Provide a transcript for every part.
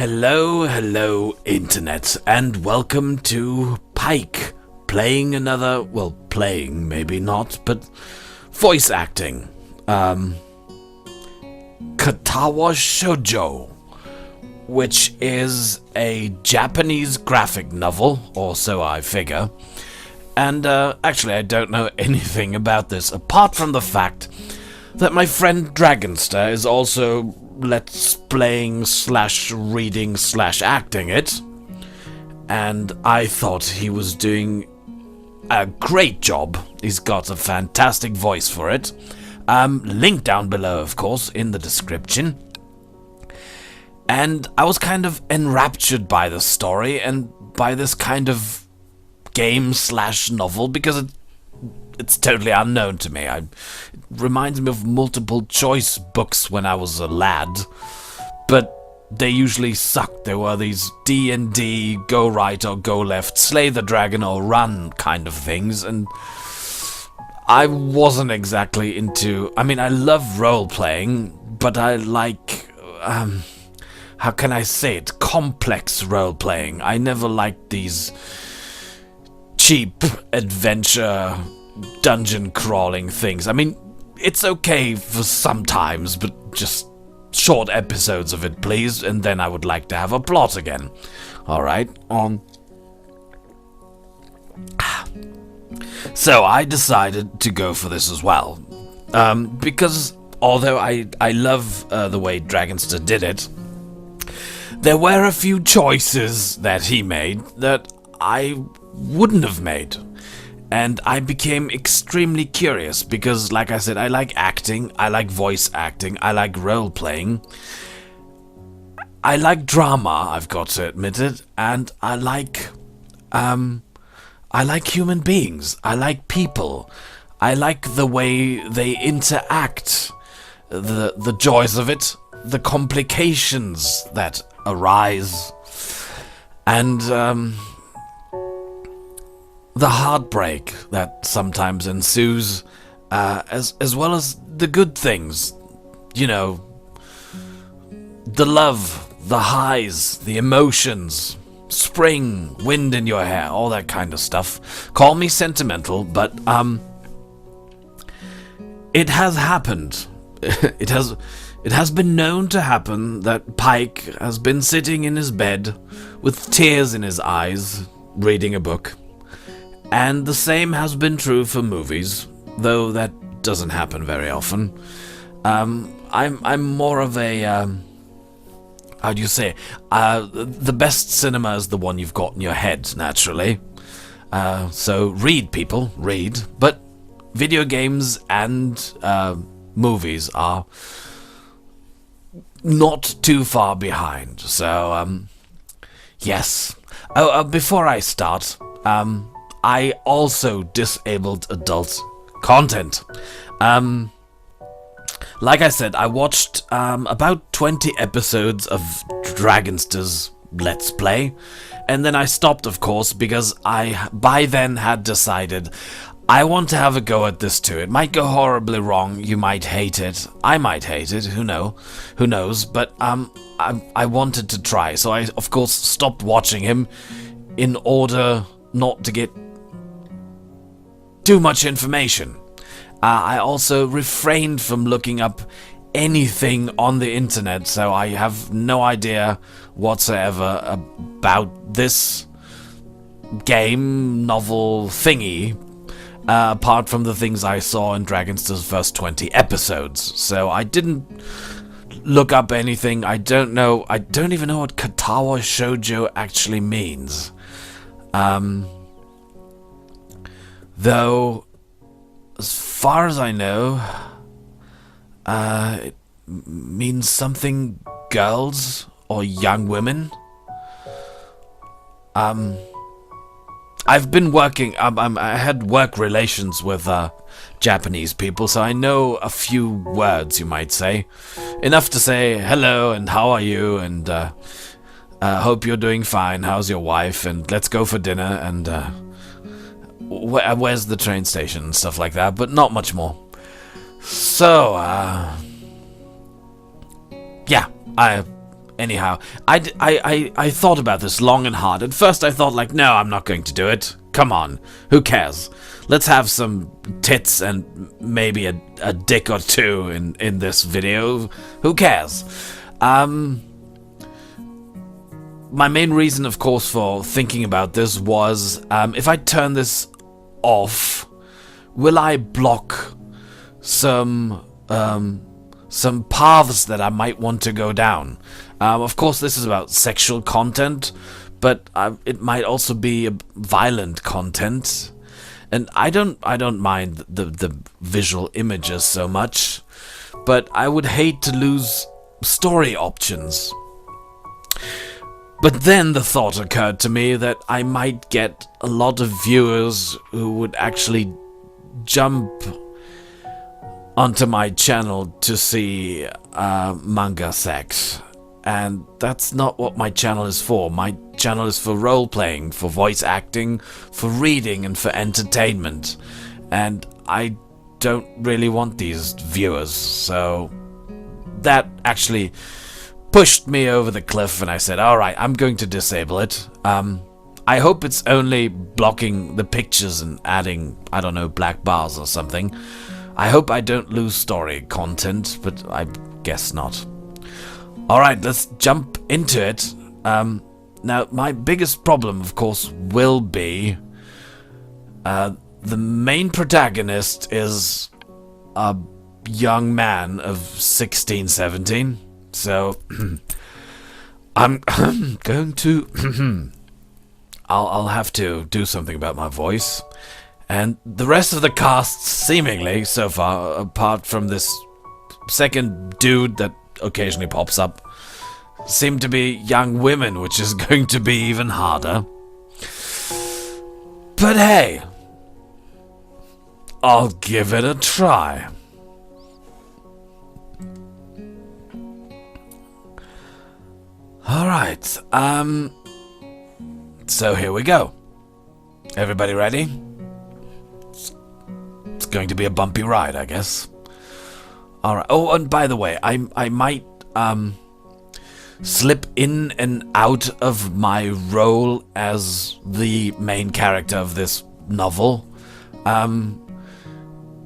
Hello, Internet, and welcome to Pike, playing another, well, playing, maybe not, but voice acting. Katawa Shoujo, which is a Japanese graphic novel, or so I figure. And, actually, I don't know anything about this, apart from the fact that my friend Dragonster is also let's playing / reading / acting it, and I thought he was doing a great job. He's got a fantastic voice for it. Link down below, of course, in the description. And I was kind of enraptured by the story and by this kind of game / novel because it's totally unknown to me. It reminds me of multiple choice books when I was a lad, but they usually sucked. There were these D&D, go right or go left, slay the dragon or run kind of things, and I wasn't exactly into... I mean, I love role-playing, but I like... how can I say it? Complex role-playing. I never liked these cheap adventure dungeon crawling things. I mean, it's okay for sometimes, but just short episodes of it, please, and then I would like to have a plot again. Alright, so I decided to go for this as well. Because although I love the way Dragonster did it, there were a few choices that he made that I wouldn't have made. And I became extremely curious because, like I said, I like acting, I like voice acting, I like role-playing. I like drama, I've got to admit it, and I like human beings, I like people, I like the way they interact, the joys of it, the complications that arise, and the heartbreak that sometimes ensues, as well as the good things, you know, the love, the highs, the emotions, spring, wind in your hair, all that kind of stuff. Call me sentimental, but it has happened. It has been known to happen that Pike has been sitting in his bed with tears in his eyes, reading a book. And the same has been true for movies, though that doesn't happen very often. I'm more of a, how do you say, the best cinema is the one you've got in your head, naturally. So read, people, read. But video games and movies are not too far behind. So, yes. Oh, before I start, I also disabled adult content. Like I said, I watched about 20 episodes of Dragonster's Let's Play, and then I stopped, of course, because I by then had decided I want to have a go at this too. It might go horribly wrong, you might hate it, I might hate it, who knows, but I wanted to try, so I, of course, stopped watching him in order not to get too much information. I also refrained from looking up anything on the internet, so I have no idea whatsoever about this game, novel thingy, apart from the things I saw in Dragonster's first 20 episodes. So I didn't look up anything. I don't even know what Katawa Shoujo actually means. Though, as far as I know, it means something girls or young women. I've been working, I had work relations with Japanese people, so I know a few words, you might say. Enough to say hello and how are you, and hope you're doing fine, how's your wife, and let's go for dinner, and where's the train station and stuff like that, but not much more. So, yeah, anyhow, I thought about this long and hard. At first I thought like, no, I'm not going to do it. Come on, who cares? Let's have some tits and maybe a dick or two in this video. Who cares? My main reason, of course, for thinking about this was, if I turn this off, will I block some paths that I might want to go down? Of course, this is about sexual content, but it might also be violent content, and I don't mind the visual images so much, but I would hate to lose story options. But then the thought occurred to me that I might get a lot of viewers who would actually jump onto my channel to see manga sex. And that's not what my channel is for. My channel is for role-playing, for voice acting, for reading, and for entertainment. And I don't really want these viewers, so that actually pushed me over the cliff, and I said, alright, I'm going to disable it. I hope it's only blocking the pictures and adding, I don't know, black bars or something. I hope I don't lose story content, but I guess not. Alright, let's jump into it. Now, my biggest problem, of course, will be the main protagonist is a young man of 16, 17. So, I'm going to... I'll have to do something about my voice. And the rest of the cast, seemingly, so far, apart from this second dude that occasionally pops up, seem to be young women, which is going to be even harder. But hey, I'll give it a try. Alright, so here we go. Everybody ready? It's going to be a bumpy ride, I guess. Alright, oh, and by the way, I might, slip in and out of my role as the main character of this novel.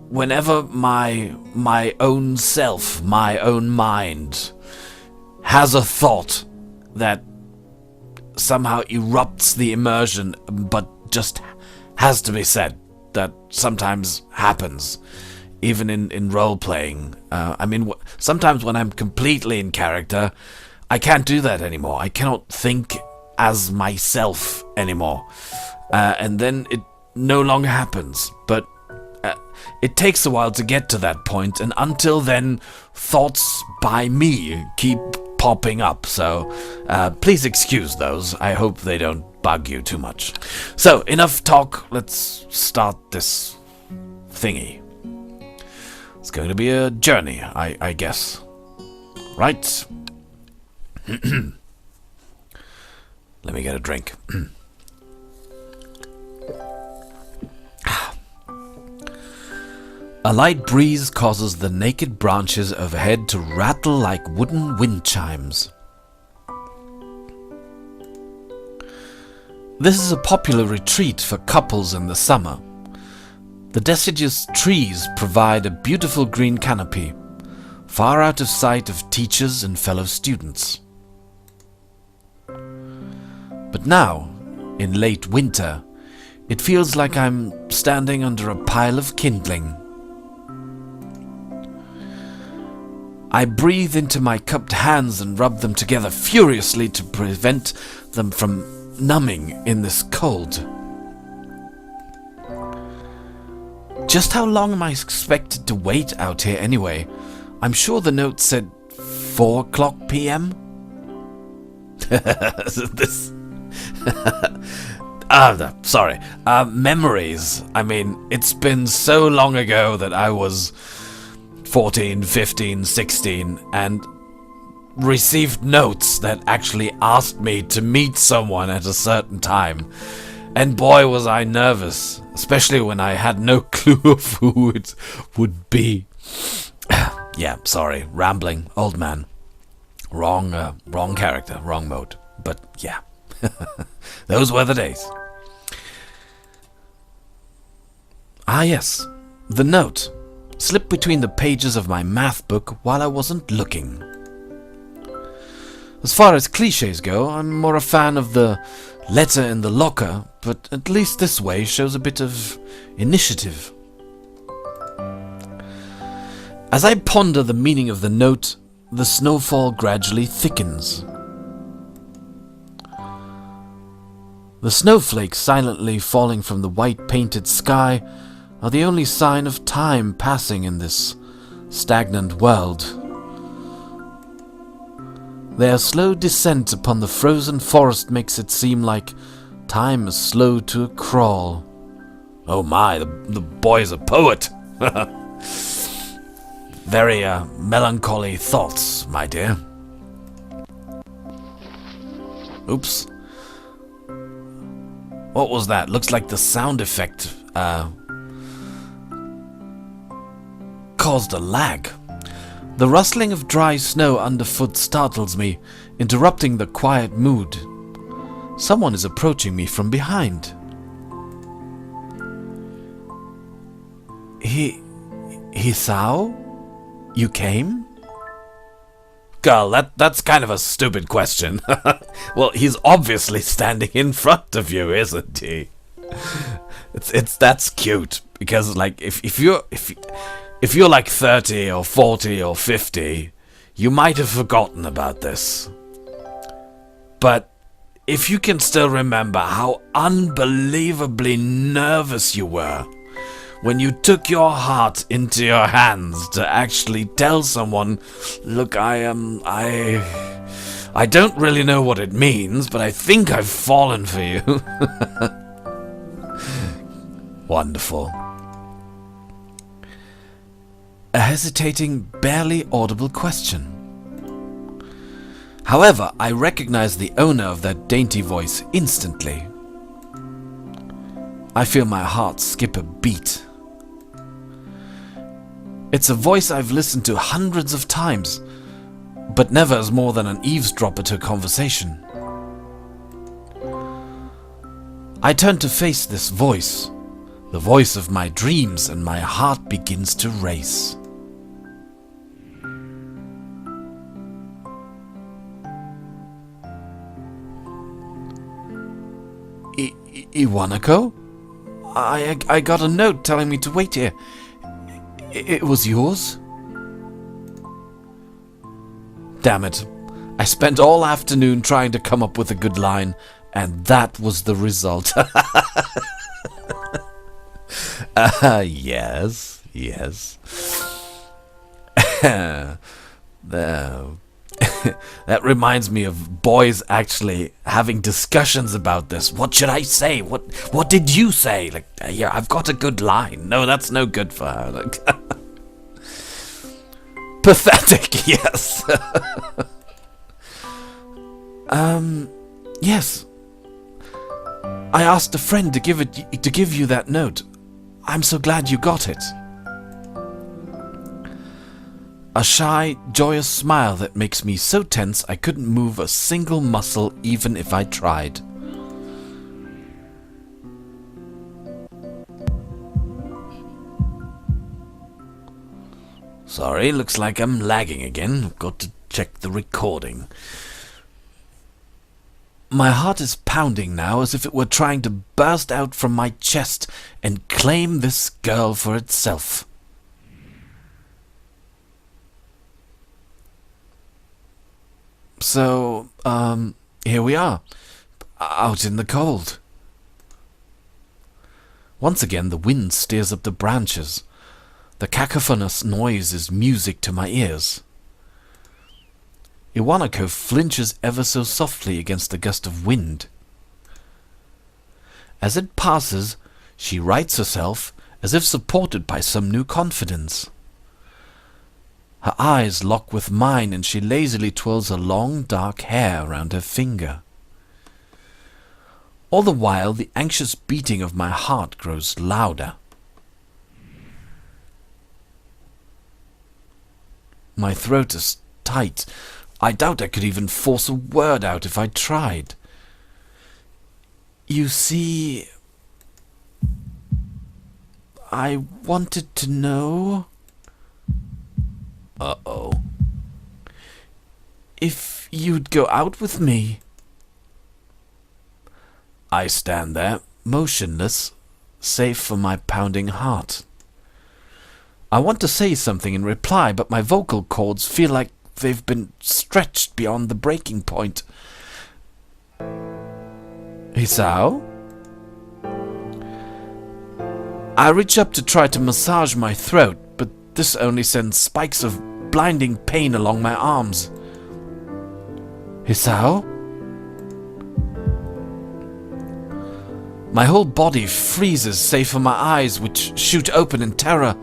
Whenever my own self, my own mind, has a thought that somehow erupts the immersion, but just has to be said. That sometimes happens, even in role-playing. I mean, sometimes when I'm completely in character, I can't do that anymore. I cannot think as myself anymore. And then it no longer happens. But it takes a while to get to that point, and until then, thoughts by me keep popping up. So please excuse those. I hope they don't bug you too much. So, enough talk. Let's start this thingy. It's going to be a journey, I guess. Right? Let me get a drink. A light breeze causes the naked branches overhead to rattle like wooden wind chimes. This is a popular retreat for couples in the summer. The deciduous trees provide a beautiful green canopy, far out of sight of teachers and fellow students. But now, in late winter, it feels like I'm standing under a pile of kindling. I breathe into my cupped hands and rub them together furiously to prevent them from numbing in this cold. Just how long am I expected to wait out here anyway? I'm sure the note said 4 o'clock p.m. This... sorry. Memories. I mean, it's been so long ago that I was 14, 15, 16, and received notes that actually asked me to meet someone at a certain time. And boy, was I nervous, especially when I had no clue of who it would be. Yeah, sorry, rambling, old man. Wrong character, wrong mode. But yeah, those were the days. Ah yes, the note slipped between the pages of my math book while I wasn't looking. As far as cliches go, I'm more a fan of the letter in the locker, but at least this way shows a bit of initiative. As I ponder the meaning of the note, the snowfall gradually thickens. The snowflakes silently falling from the white painted sky are the only sign of time passing in this stagnant world. Their slow descent upon the frozen forest makes it seem like time is slow to a crawl. Oh my, the boy's a poet! Very melancholy thoughts, my dear. Oops. What was that? Looks like the sound effect caused a lag. The rustling of dry snow underfoot startles me, interrupting the quiet mood. Someone is approaching me from behind. Hisao? You came? Girl, that's kind of a stupid question. Well, he's obviously standing in front of you, isn't he? That's cute, because like if you're like 30 or 40 or 50, you might have forgotten about this. But if you can still remember how unbelievably nervous you were when you took your heart into your hands to actually tell someone, look, I don't really know what it means, but I think I've fallen for you. Wonderful. A hesitating, barely audible question. However, I recognize the owner of that dainty voice instantly. I feel my heart skip a beat. It's a voice I've listened to hundreds of times, but never as more than an eavesdropper to a conversation. I turn to face this voice, the voice of my dreams, and my heart begins to race. Iwanako? I got a note telling me to wait here. It was yours? Damn it. I spent all afternoon trying to come up with a good line, and that was the result. Yes. That reminds me of boys actually having discussions about this. What should I say? What did you say? Like, yeah, I've got a good line. No, that's no good for her. Like, pathetic, yes. Yes. I asked a friend to give you that note. I'm so glad you got it. A shy, joyous smile that makes me so tense I couldn't move a single muscle even if I tried. Sorry, looks like I'm lagging again. I've got to check the recording. My heart is pounding now as if it were trying to burst out from my chest and claim this girl for itself. So, here we are, out in the cold. Once again the wind steers up the branches. The cacophonous noise is music to my ears. Iwanako flinches ever so softly against a gust of wind. As it passes, she rights herself as if supported by some new confidence. Her eyes lock with mine, and she lazily twirls her long dark hair around her finger. All the while, the anxious beating of my heart grows louder. My throat is tight. I doubt I could even force a word out if I tried. You see, I wanted to know... Uh-oh. If you'd go out with me. I stand there, motionless, save for my pounding heart. I want to say something in reply, but my vocal cords feel like they've been stretched beyond the breaking point. Hisao? I reach up to try to massage my throat, but this only sends spikes of blinding pain along my arms. Hisao? My whole body freezes, save for my eyes, which shoot open in terror.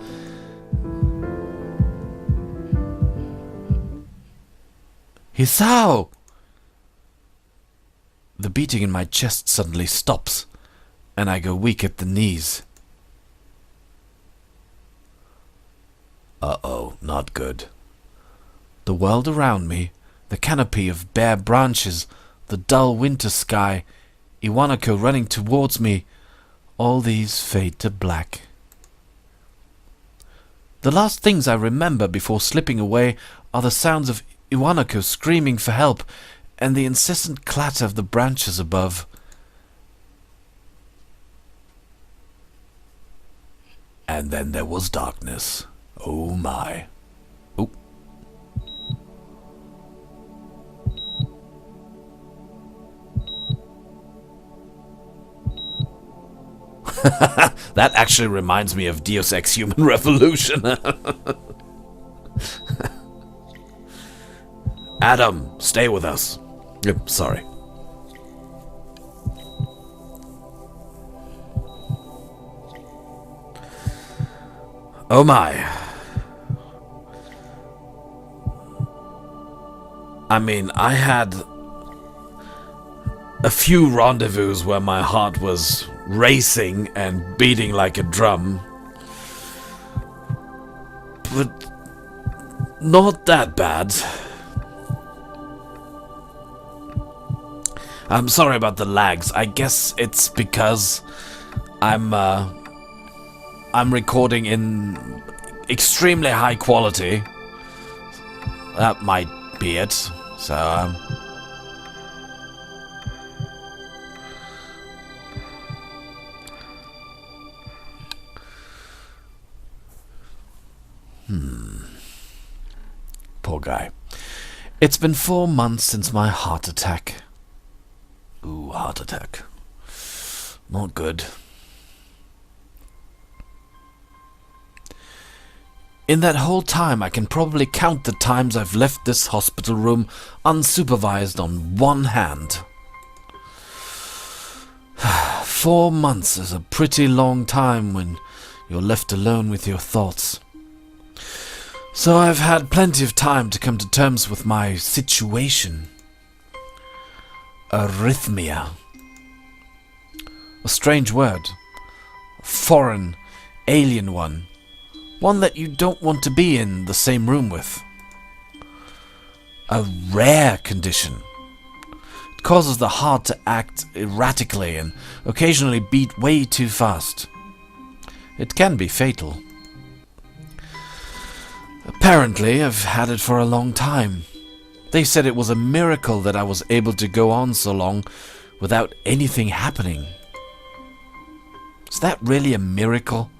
Hisao! The beating in my chest suddenly stops, and I go weak at the knees. Uh-oh, not good. The world around me, the canopy of bare branches, the dull winter sky, Iwanako running towards me, all these fade to black. The last things I remember before slipping away are the sounds of Iwanako screaming for help and the incessant clatter of the branches above. And then there was darkness. Oh my. Oh. That actually reminds me of Deus Ex Human Revolution. Adam, stay with us. Yep, sorry. Oh my. I mean, I had a few rendezvous where my heart was racing and beating like a drum. But not that bad. I'm sorry about the lags. I guess it's because I'm recording in extremely high quality. That might be it. So poor guy. It's been 4 months since my heart attack. Ooh, heart attack. Not good. In that whole time, I can probably count the times I've left this hospital room unsupervised on one hand. 4 months is a pretty long time when you're left alone with your thoughts. So I've had plenty of time to come to terms with my situation. Arrhythmia. A strange word. A foreign, alien one. One that you don't want to be in the same room with. A rare condition. It causes the heart to act erratically and occasionally beat way too fast. It can be fatal. Apparently, I've had it for a long time. They said it was a miracle that I was able to go on so long without anything happening. Is that really a miracle?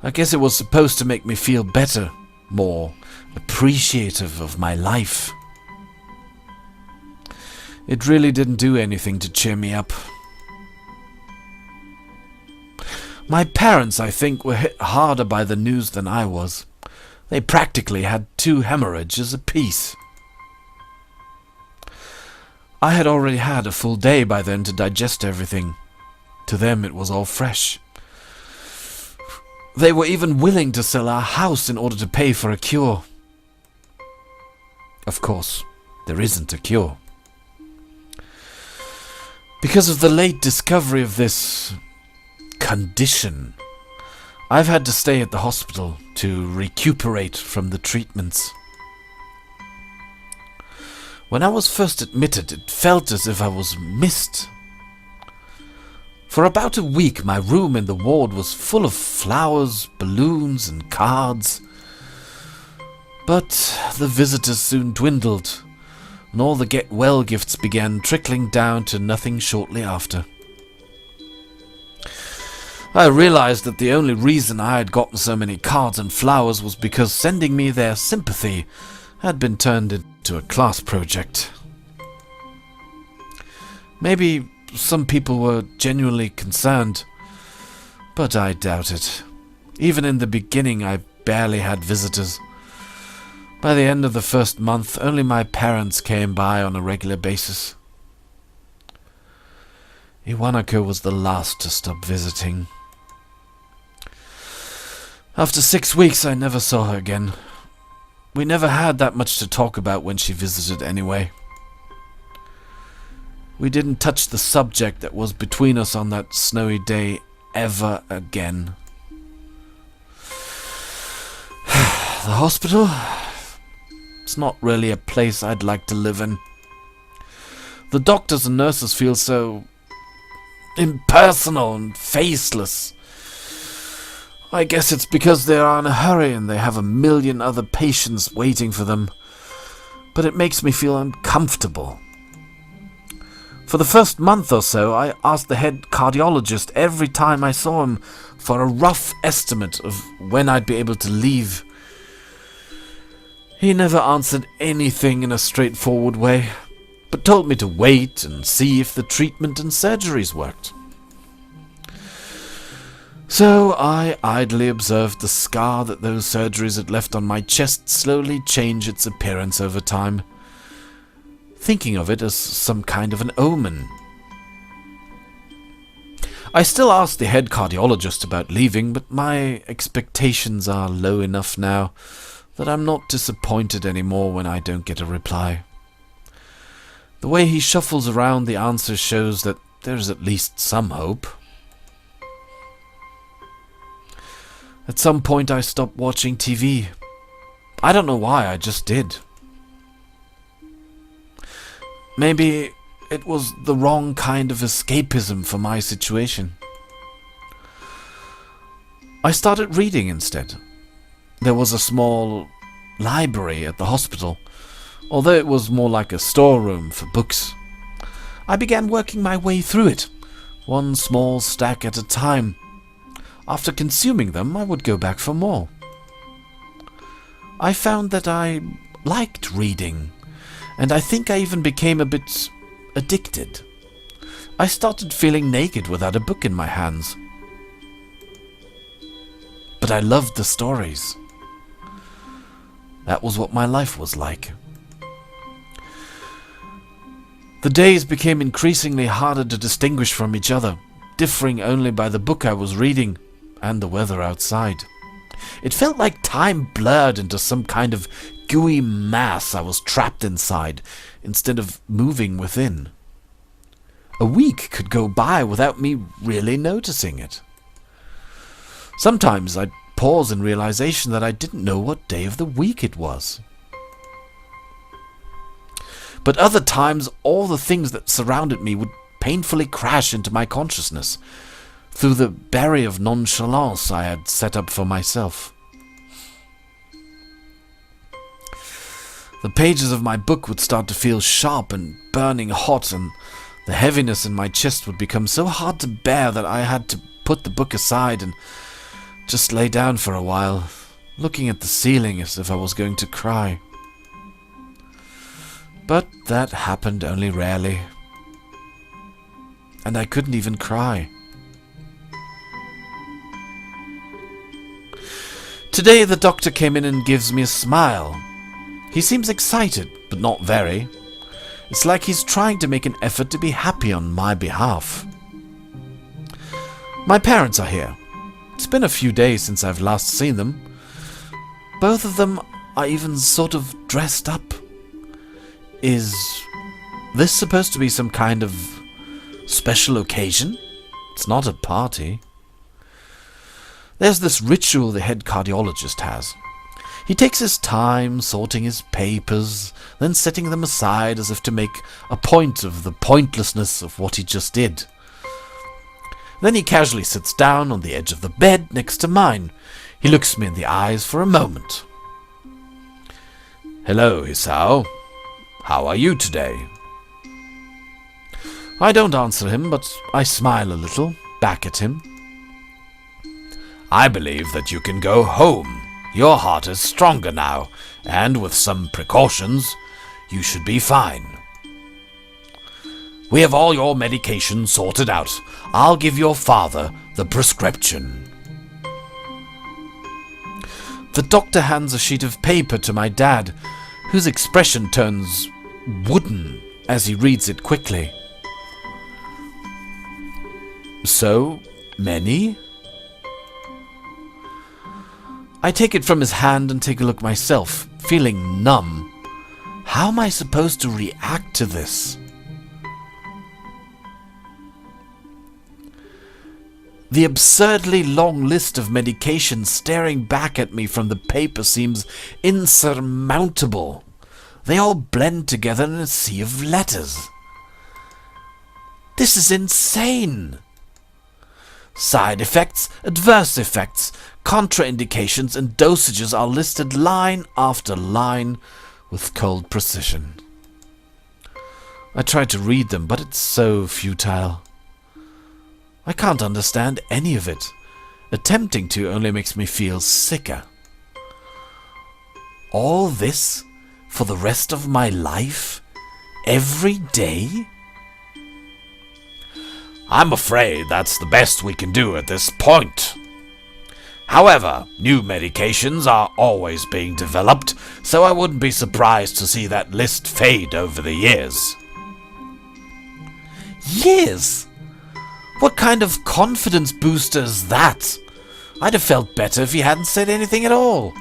I guess it was supposed to make me feel better, more appreciative of my life. It really didn't do anything to cheer me up. My parents, I think, were hit harder by the news than I was. They practically had 2 hemorrhages apiece. I had already had a full day by then to digest everything. To them it was all fresh. They were even willing to sell our house in order to pay for a cure. Of course, there isn't a cure. Because of the late discovery of this condition, I've had to stay at the hospital to recuperate from the treatments. When I was first admitted, it felt as if I was missed. For about a week, my room in the ward was full of flowers, balloons, and cards. But the visitors soon dwindled, and all the get-well gifts began trickling down to nothing shortly after. I realized that the only reason I had gotten so many cards and flowers was because sending me their sympathy had been turned into a class project. Maybe some people were genuinely concerned, but I doubt it. Even in the beginning, I barely had visitors. By the end of the first month, only my parents came by on a regular basis. Iwanako was the last to stop visiting. After 6 weeks, I never saw her again. We never had that much to talk about when she visited anyway. We didn't touch the subject that was between us on that snowy day ever again. The hospital? It's not really a place I'd like to live in. The doctors and nurses feel so impersonal and faceless. I guess it's because they are in a hurry and they have a million other patients waiting for them. But it makes me feel uncomfortable. For the first month or so, I asked the head cardiologist every time I saw him for a rough estimate of when I'd be able to leave. He never answered anything in a straightforward way, but told me to wait and see if the treatment and surgeries worked. So I idly observed the scar that those surgeries had left on my chest slowly change its appearance over time, thinking of it as some kind of an omen. I still asked the head cardiologist about leaving, but my expectations are low enough now that I'm not disappointed anymore when I don't get a reply. The way he shuffles around the answers shows that there's at least some hope. At some point I stopped watching TV. I don't know why, I just did. Maybe it was the wrong kind of escapism for my situation. I started reading instead. There was a small library at the hospital, although it was more like a storeroom for books. I began working my way through it, one small stack at a time. After consuming them, I would go back for more. I found that I liked reading, and I think I even became a bit addicted. I started feeling naked without a book in my hands. But I loved the stories. That was what my life was like. The days became increasingly harder to distinguish from each other, differing only by the book I was reading and the weather outside. It felt like time blurred into some kind of gooey mass I was trapped inside, instead of moving within. A week could go by without me really noticing it. Sometimes I'd pause in realization that I didn't know what day of the week it was. But other times, all the things that surrounded me would painfully crash into my consciousness through the barrier of nonchalance I had set up for myself. The pages of my book would start to feel sharp and burning hot, and the heaviness in my chest would become so hard to bear that I had to put the book aside and just lay down for a while, looking at the ceiling as if I was going to cry. But that happened only rarely, and I couldn't even cry. Today the doctor came in and gives me a smile. He seems excited, but not very. It's like he's trying to make an effort to be happy on my behalf. My parents are here. It's been a few days since I've last seen them. Both of them are even sort of dressed up. Is this supposed to be some kind of special occasion? It's not a party. There's this ritual the head cardiologist has. He takes his time sorting his papers, then setting them aside as if to make a point of the pointlessness of what he just did. Then he casually sits down on the edge of the bed next to mine. He looks me in the eyes for a moment. "Hello, Hisao. How are you today?" I don't answer him, but I smile a little, back at him. "I believe that you can go home. Your heart is stronger now, and with some precautions, you should be fine. We have all your medication sorted out. I'll give your father the prescription." The doctor hands a sheet of paper to my dad, whose expression turns wooden as he reads it quickly. "So many?" I take it from his hand and take a look myself, feeling numb. How am I supposed to react to this? The absurdly long list of medications staring back at me from the paper seems insurmountable. They all blend together in a sea of letters. This is insane. Side effects, adverse effects, contraindications, and dosages are listed line after line with cold precision. I try to read them, but it's so futile. I can't understand any of it. Attempting to only makes me feel sicker. All this for the rest of my life? Every day? I'm afraid that's the best we can do at this point. However, new medications are always being developed, so I wouldn't be surprised to see that list fade over the years. Years? What kind of confidence booster is that? I'd have felt better if he hadn't said anything at all.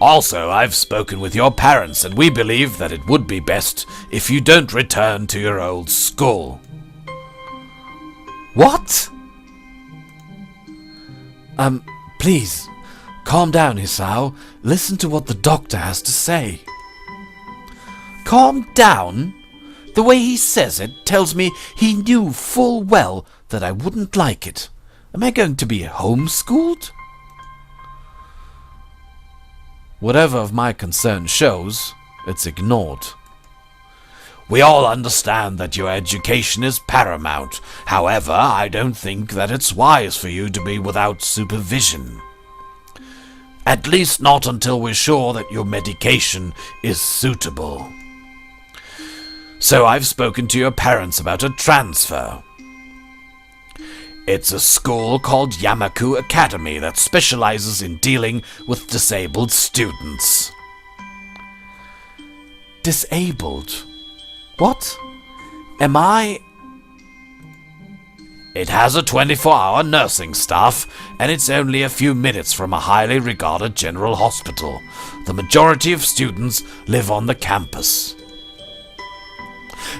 Also, I've spoken with your parents, and we believe that it would be best if you don't return to your old school. What? Please, calm down, Hisao. Listen to what the doctor has to say. Calm down? The way he says it tells me he knew full well that I wouldn't like it. Am I going to be homeschooled? Whatever of my concern shows, it's ignored. We all understand that your education is paramount. However, I don't think that it's wise for you to be without supervision. At least not until we're sure that your medication is suitable. So I've spoken to your parents about a transfer. It's a school called Yamaku Academy that specializes in dealing with disabled students. Disabled? What? Am I? It has a 24-hour nursing staff, and it's only a few minutes from a highly regarded general hospital. The majority of students live on the campus.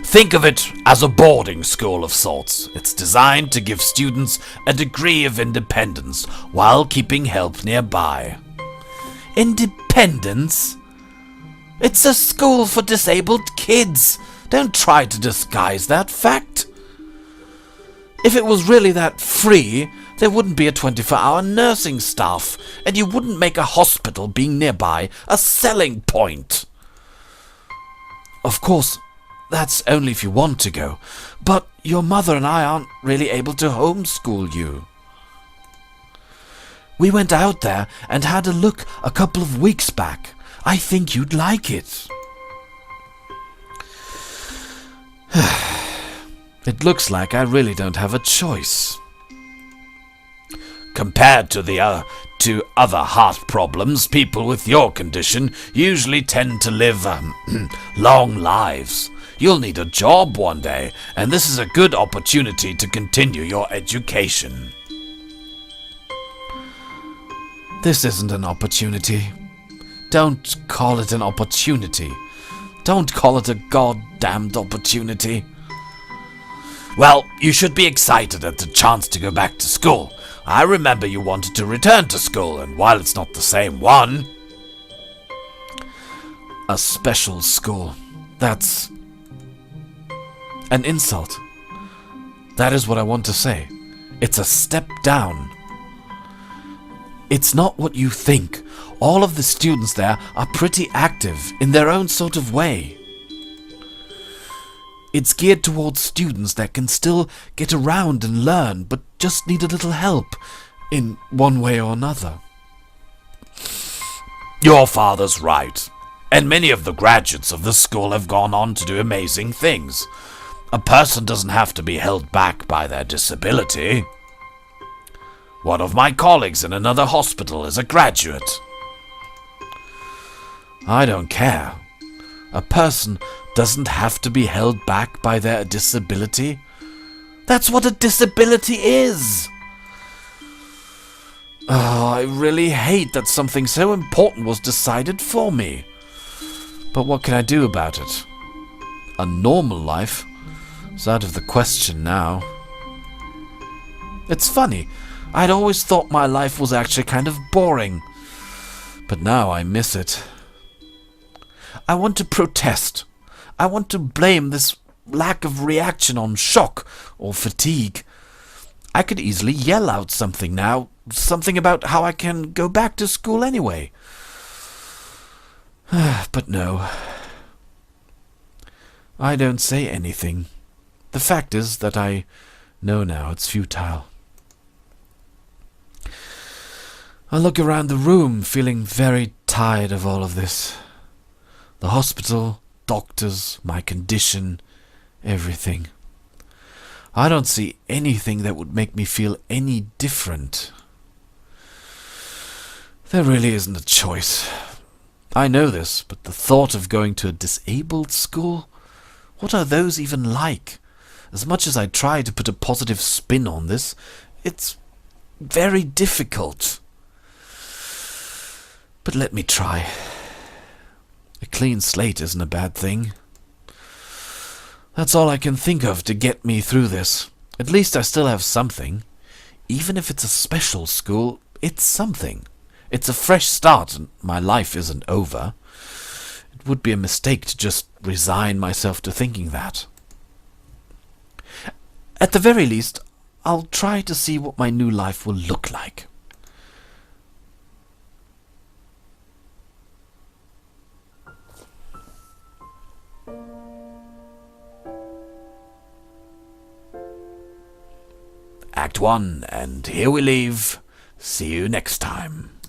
Think of it as a boarding school of sorts. It's designed to give students a degree of independence while keeping help nearby. Independence? It's a school for disabled kids. Don't try to disguise that fact. If it was really that free, there wouldn't be a 24-hour nursing staff, and you wouldn't make a hospital being nearby a selling point. Of course, that's only if you want to go, but your mother and I aren't really able to homeschool you. We went out there and had a look a couple of weeks back. I think you'd like it. It looks like I really don't have a choice. Compared to other heart problems, people with your condition usually tend to live long lives. You'll need a job one day, and this is a good opportunity to continue your education. This isn't an opportunity. Don't call it an opportunity. Don't call it a goddamned opportunity. Well, you should be excited at the chance to go back to school. I remember you wanted to return to school, and while it's not the same one... A special school. That's an insult. That is what I want to say. It's a step down. It's not what you think. All of the students there are pretty active in their own sort of way. It's geared towards students that can still get around and learn, but just need a little help in one way or another. Your father's right, and many of the graduates of the school have gone on to do amazing things. A person doesn't have to be held back by their disability. One of my colleagues in another hospital is a graduate. I don't care. A person doesn't have to be held back by their disability. That's what a disability is. Oh, I really hate that something so important was decided for me. But what can I do about it? A normal life is out of the question now. It's funny. I'd always thought my life was actually kind of boring. But now I miss it. I want to protest. I want to blame this lack of reaction on shock or fatigue. I could easily yell out something now. Something about how I can go back to school anyway. But no. I don't say anything. The fact is that I know now it's futile. I look around the room, feeling very tired of all of this. The hospital, doctors, my condition, everything. I don't see anything that would make me feel any different. There really isn't a choice. I know this, but the thought of going to a disabled school? What are those even like? As much as I try to put a positive spin on this, it's very difficult. But let me try. A clean slate isn't a bad thing. That's all I can think of to get me through this. At least I still have something. Even if it's a special school, it's something. It's a fresh start, and my life isn't over. It would be a mistake to just resign myself to thinking that. At the very least, I'll try to see what my new life will look like. Act 1, and here we leave. See you next time.